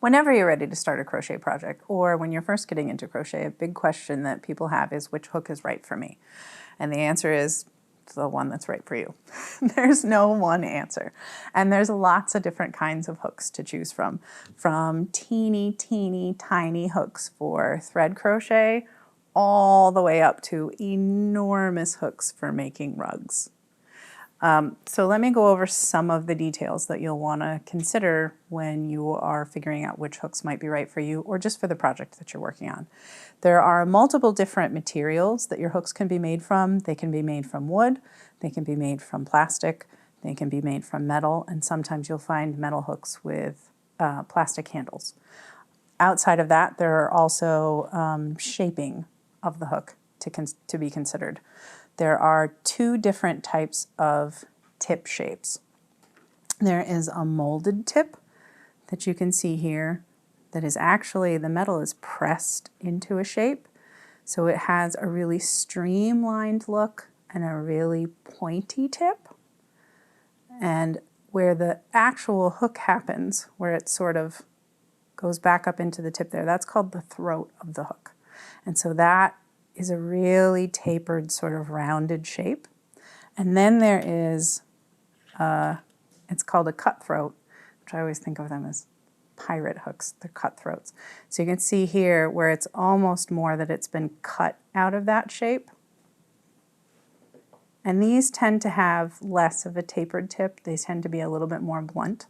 Whenever you're ready to start a crochet project, or when you're first getting into crochet, a big question that people have is which hook is right for me? And the answer is the one that's right for you. There's no one answer. And there's lots of different kinds of hooks to choose from teeny, teeny, tiny hooks for thread crochet, all the way up to enormous hooks for making rugs. So let me go over some of the details that you'll want to consider when you are figuring out which hooks might be right for you or just for the project that you're working on. There are multiple different materials that your hooks can be made from. They can be made from wood, they can be made from plastic, they can be made from metal, and sometimes you'll find metal hooks with plastic handles. Outside of that, there are also shaping of the hook to be considered. There are two different types of tip shapes. There is a molded tip that you can see here that is actually, the metal is pressed into a shape. So it has a really streamlined look and a really pointy tip. And where the actual hook happens, where it sort of goes back up into the tip there, that's called the throat of the hook. And so that is a really tapered sort of rounded shape. And then there is, it's called a cutthroat, which I always think of them as pirate hooks, they're cutthroats. So you can see here where it's almost more that it's been cut out of that shape. And these tend to have less of a tapered tip. They tend to be a little bit more blunt.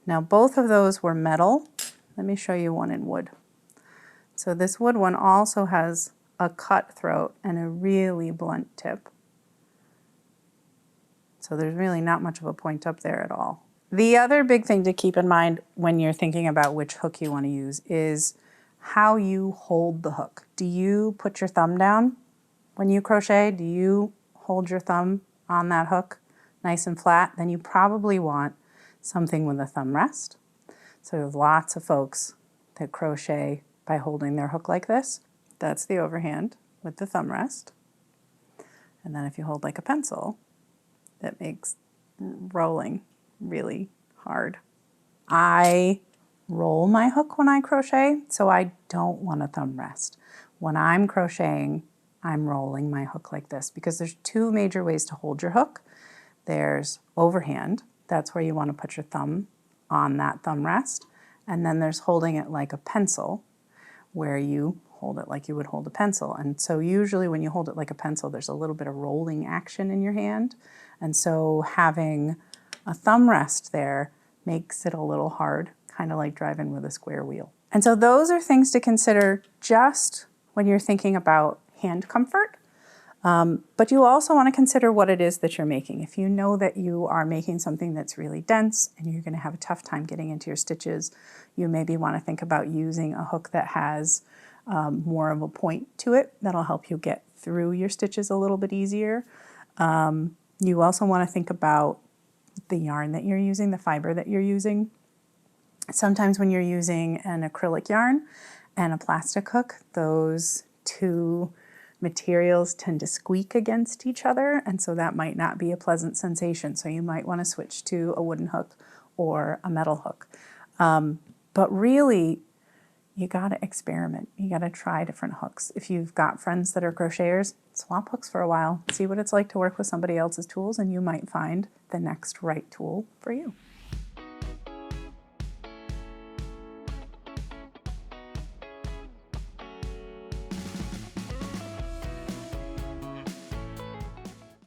Now both of those were metal. Let me show you one in wood. So this wood one also has a cutthroat and a really blunt tip. So there's really not much of a point up there at all. The other big thing to keep in mind when you're thinking about which hook you want to use is how you hold the hook. Do you put your thumb down when you crochet? Do you hold your thumb on that hook nice and flat? Then you probably want something with a thumb rest. So there's lots of folks that crochet by holding their hook like this. That's the overhand with the thumb rest. And then if you hold like a pencil, that makes rolling really hard. I roll my hook when I crochet, so I don't want a thumb rest. When I'm crocheting, I'm rolling my hook like this because there's two major ways to hold your hook. There's overhand, that's where you want to put your thumb on that thumb rest. And then there's holding it like a pencil, where you hold it like you would hold a pencil. And so usually when you hold it like a pencil, there's a little bit of rolling action in your hand. And so having a thumb rest there makes it a little hard, kind of like driving with a square wheel. And so those are things to consider just when you're thinking about hand comfort. But you also want to consider what it is that you're making. If you know that you are making something that's really dense and you're going to have a tough time getting into your stitches, you maybe want to think about using a hook that has more of a point to it. That'll help you get through your stitches a little bit easier. You also want to think about the yarn that you're using, the fiber that you're using. Sometimes when you're using an acrylic yarn and a plastic hook, those two materials tend to squeak against each other, and so that might not be a pleasant sensation. So you might want to switch to a wooden hook or a metal hook. But really, you got to experiment. You got to try different hooks. If you've got friends that are crocheters, swap hooks for a while. See what it's like to work with somebody else's tools, and you might find the next right tool for you.